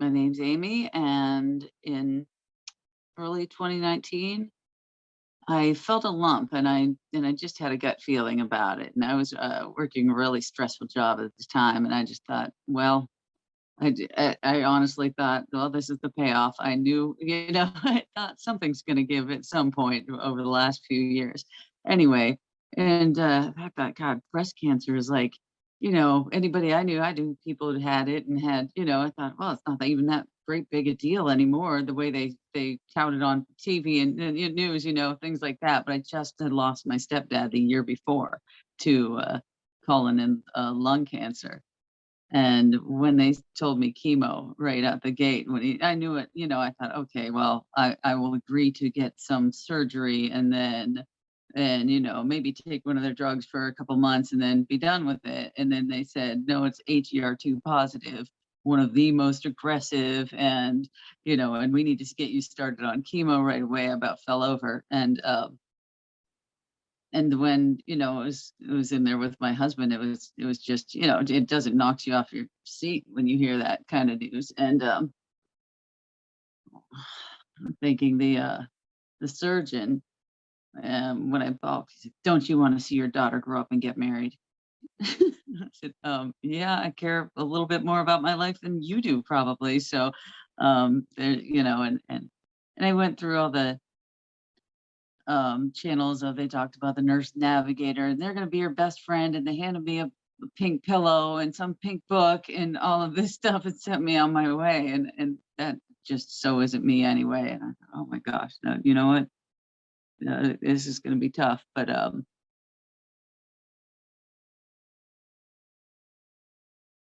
My name's Amy, and in early 2019, I felt a lump, and I just had a gut feeling about it. And I was working a really stressful job at the time, and I just thought, well, I honestly thought, well, this is the payoff. I knew, I thought something's going to give at some point over the last few years. Anyway, and I thought, God, breast cancer is like, anybody I knew people who had it and had, I thought, well, it's not even that great big a deal anymore. The way they touted on TV and news, things like that. But I just had lost my stepdad the year before to colon and lung cancer. And when they told me chemo right out the gate, I knew it, I thought, okay, well, I will agree to get some surgery and maybe take one of their drugs for a couple months and then be done with it. And then they said, no, it's HER2 positive, one of the most aggressive, and we need to get you started on chemo right away. I about fell over. And when it was in there with my husband, it was just, it doesn't knock you off your seat when you hear that kind of news. And I'm thinking the surgeon, when I balked, he said, don't you want to see your daughter grow up and get married? I said, yeah, I care a little bit more about my life than you do, probably. So there, and I went through all the channels of, they talked about the nurse navigator, and they're going to be your best friend, and they handed me a pink pillow and some pink book and all of this stuff, and sent me on my way. And that just so isn't me anyway. And I thought, oh my gosh, no, you know what, this is going to be tough. But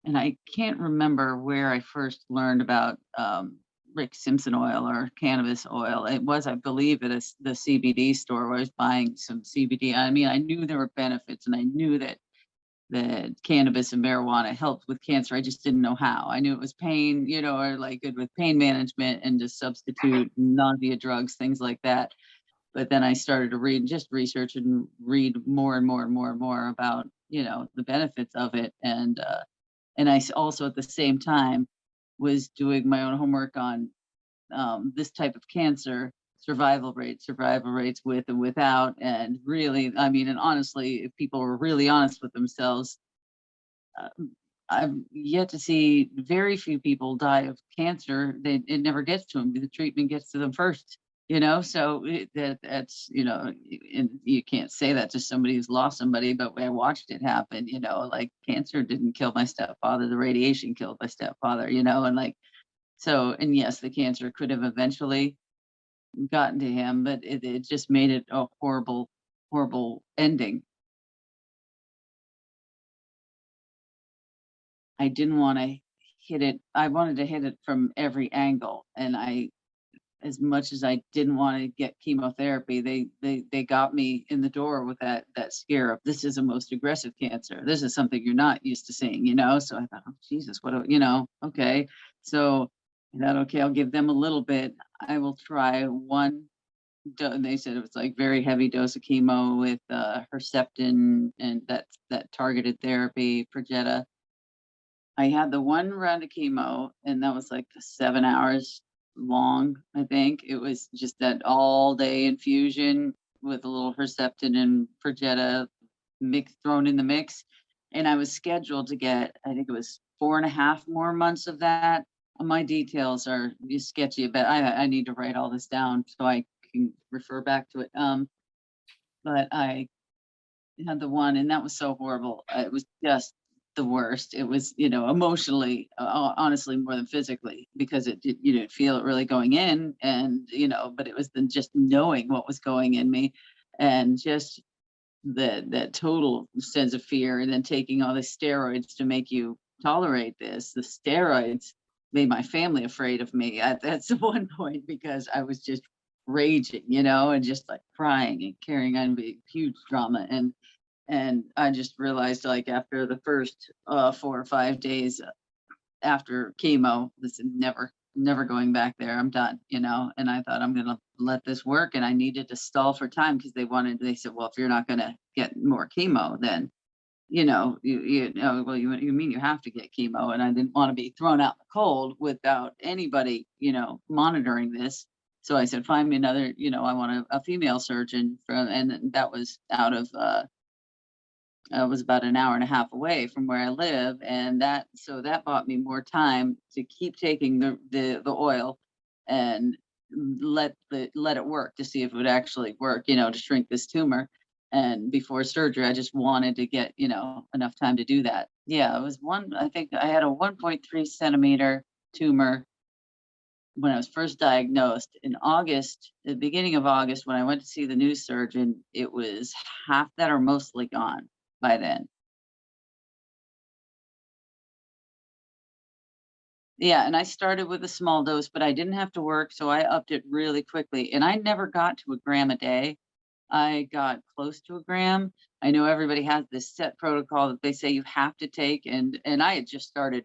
and I can't remember where I first learned about Rick Simpson oil or cannabis oil. It was, I believe, at the CBD store where I was buying some CBD. I mean, I knew there were benefits, and I knew that cannabis and marijuana helped with cancer. I just didn't know how. I knew it was pain, or like good with pain management and to substitute nausea drugs, things like that. But then I started to just research and read more and more and more and more about, the benefits of it. And I also at the same time was doing my own homework on this type of cancer, survival rates with and without. And really, I mean, and honestly, if people were really honest with themselves, uh, I've yet to see very few people die of cancer. It never gets to them. The treatment gets to them first. So that's, and you can't say that to somebody who's lost somebody, but I watched it happen. Like cancer didn't kill my stepfather, the radiation killed my stepfather. And like, so, and yes, the cancer could have eventually gotten to him, but it just made it a horrible, horrible ending. I didn't want to hit it. I wanted to hit it from every angle. And as much as I didn't want to get chemotherapy, they got me in the door with that scare of, this is a most aggressive cancer. This is something you're not used to seeing, So I thought, oh, Jesus, okay. So I thought, okay, I'll give them a little bit. I will try one. They said it was like very heavy dose of chemo with Herceptin and that targeted therapy, Perjeta. I had the one round of chemo, and that was like 7 hours long. I think it was just that all day infusion with a little Herceptin and Perjeta thrown in the mix. And I was scheduled to get, I think it was 4.5 more months of that. My details are sketchy, but I need to write all this down so I can refer back to it. But I had the one, and that was so horrible. It was just the worst. It was, emotionally, honestly, more than physically, because you didn't feel it really going in, and but it was then just knowing what was going in me, and just that total sense of fear, and then taking all the steroids to make you tolerate this. The steroids made my family afraid of me that's one point, because I was just raging, and just like crying and carrying on huge drama. And I just realized, like, after the first 4 or 5 days after chemo, this is never going back there. I'm done, and I thought, I'm going to let this work. And I needed to stall for time, because they said, well, if you're not going to get more chemo, then well, you mean you have to get chemo, and I didn't want to be thrown out in the cold without anybody, monitoring this. So I said, find me another, I want a female surgeon and that was out of, was about an hour and a half away from where I live. And so that bought me more time to keep taking the oil and let it work to see if it would actually work, to shrink this tumor. And before surgery, I just wanted to get, enough time to do that. Yeah, it was I think I had a 1.3 centimeter tumor when I was first diagnosed in August, the beginning of August, when I went to see the new surgeon. It was half that or mostly gone by then. Yeah, and I started with a small dose, but I didn't have to work, so I upped it really quickly. And I never got to a gram a day. I got close to a gram. I know everybody has this set protocol that they say you have to take, and I had just started,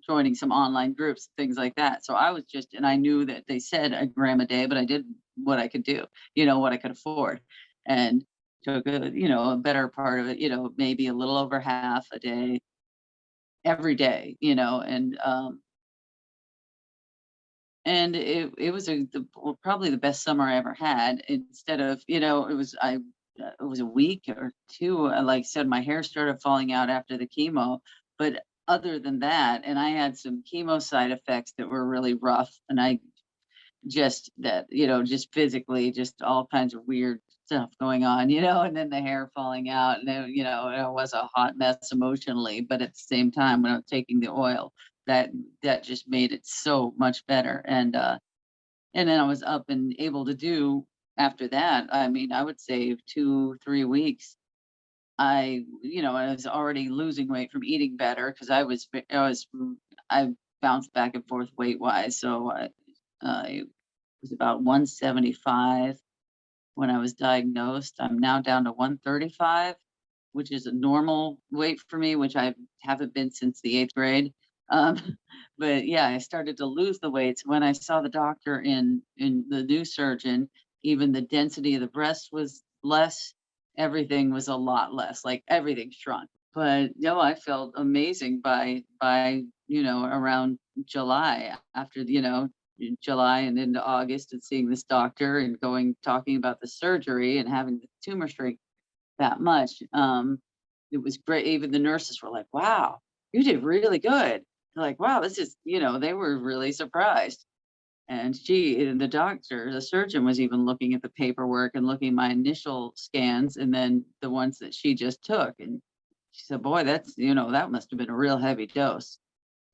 joining some online groups, things like that. So I was and I knew that they said a gram a day, but I did what I could do, what I could afford, and took a better part of it, maybe a little over half a day, every day, and it was probably the best summer I ever had. Instead of, it was a week or two. Like I said, my hair started falling out after the chemo, but other than that, and I had some chemo side effects that were really rough, and I just physically, just all kinds of weird stuff going on, and then the hair falling out, and then, it was a hot mess emotionally, but at the same time, when I was taking the oil, that just made it so much better. And then I was up and able to do after that. I mean, I would say 2-3 weeks. I was already losing weight from eating better because I bounced back and forth weight wise. So I was about 175 when I was diagnosed. I'm now down to 135, which is a normal weight for me, which I haven't been since the 8th grade. Um, but yeah, I started to lose the weights when I saw the doctor in the new surgeon. Even the density of the breast was less. Everything was a lot less. Like everything shrunk. But no, I felt amazing by around July, after in July and into August, and seeing this doctor and talking about the surgery and having the tumor shrink that much. It was great. Even the nurses were like, wow, you did really good. They're like, wow, this is, they were really surprised. And the surgeon was even looking at the paperwork and looking at my initial scans and then the ones that she just took. And she said, boy, that must have been a real heavy dose.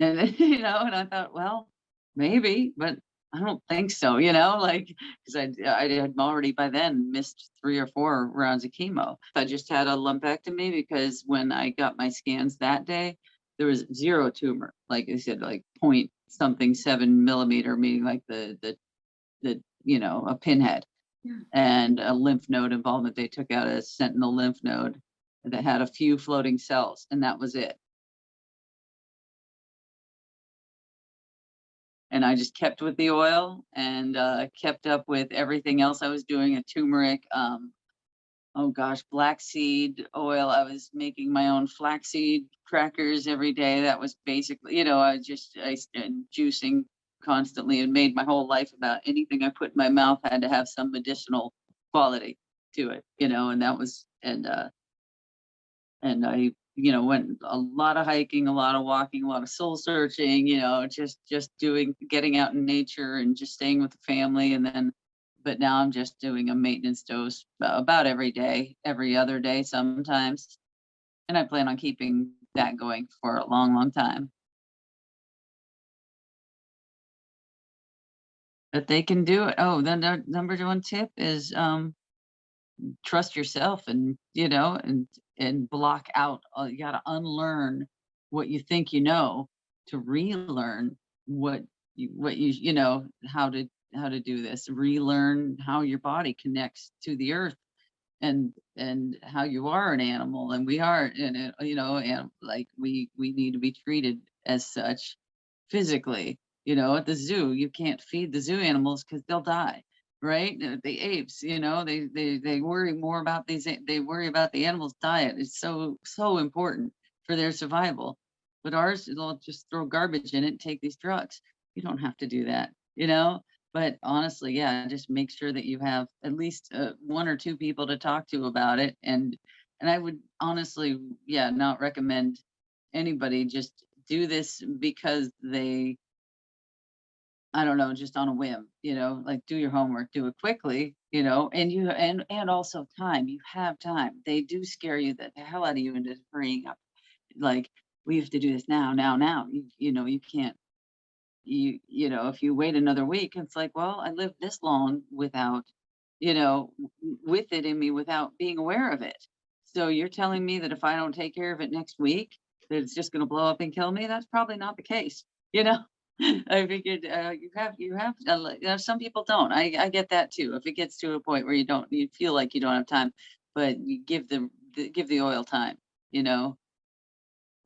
And, and I thought, well, maybe, but I don't think so, like, because I had already by then missed 3 or 4 rounds of chemo. I just had a lumpectomy because when I got my scans that day, there was 0 tumor. Like I said, like point something 7 millimeter, meaning like a pinhead. Yeah. And a lymph node involvement. They took out a sentinel lymph node that had a few floating cells, and that was it. And I just kept with the oil and kept up with everything else I was doing, a turmeric, black seed oil. I was making my own flaxseed crackers every day. That was basically, I juicing constantly and made my whole life about anything I put in my mouth had to have some medicinal quality to it, and that was, and I, went a lot of hiking, a lot of walking, a lot of soul searching, just getting out in nature and just staying with the family. But now I'm just doing a maintenance dose about every day, every other day sometimes. And I plan on keeping that going for a long, long time. But they can do it. Oh, then the number 1 tip is trust yourself, and and block out. You got to unlearn what you think to relearn how to do this. Relearn how your body connects to the earth, and how you are an animal, and we are, and like we need to be treated as such physically. At the zoo, you can't feed the zoo animals because they'll die, right? The apes, they worry more about they worry about the animal's diet. It's so important for their survival. But ours, they'll just throw garbage in it and take these drugs. You don't have to do that, you know? But honestly, yeah, just make sure that you have at least one or two people to talk to about it. And I would honestly, yeah, not recommend anybody just do this because they, I don't know, just on a whim, like do your homework, do it quickly, and also time. You have time. They do scare you the hell out of you into hurrying up. Like, we have to do this now, now, now. You can't, if you wait another week, it's like, well, I lived this long without, with it in me without being aware of it. So you're telling me that if I don't take care of it next week, that it's just going to blow up and kill me? That's probably not the case, you know. I figured some people don't. I get that too. If it gets to a point where you feel like you don't have time, but you give the oil time,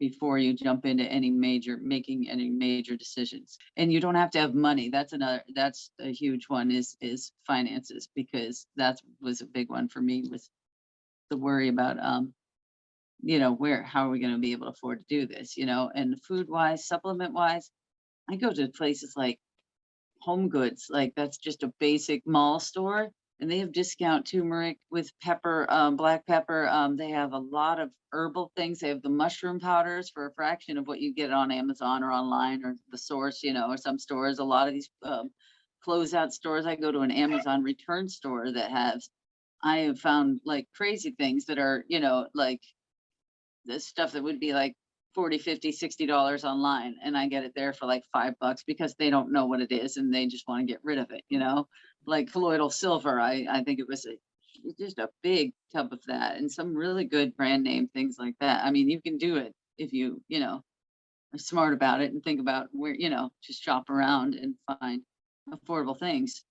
before you jump into making any major decisions. And you don't have to have money. That's a huge one, is finances, because that was a big one for me, was the worry about, how are we going to be able to afford to do this, and food wise, supplement wise, I go to places like Home Goods, like that's just a basic mall store, and they have discount turmeric with pepper, black pepper. They have a lot of herbal things. They have the mushroom powders for a fraction of what you get on Amazon or online or the source, or some stores. A lot of these closeout stores. I go to an Amazon return store that has, I have found like crazy things that are, like the stuff that would be like 40, 50, $60 online, and I get it there for like $5 because they don't know what it is and they just want to get rid of it, like colloidal silver. I think it was just a big tub of that, and some really good brand name things like that. I mean, you can do it if you are smart about it and think about where, just shop around and find affordable things.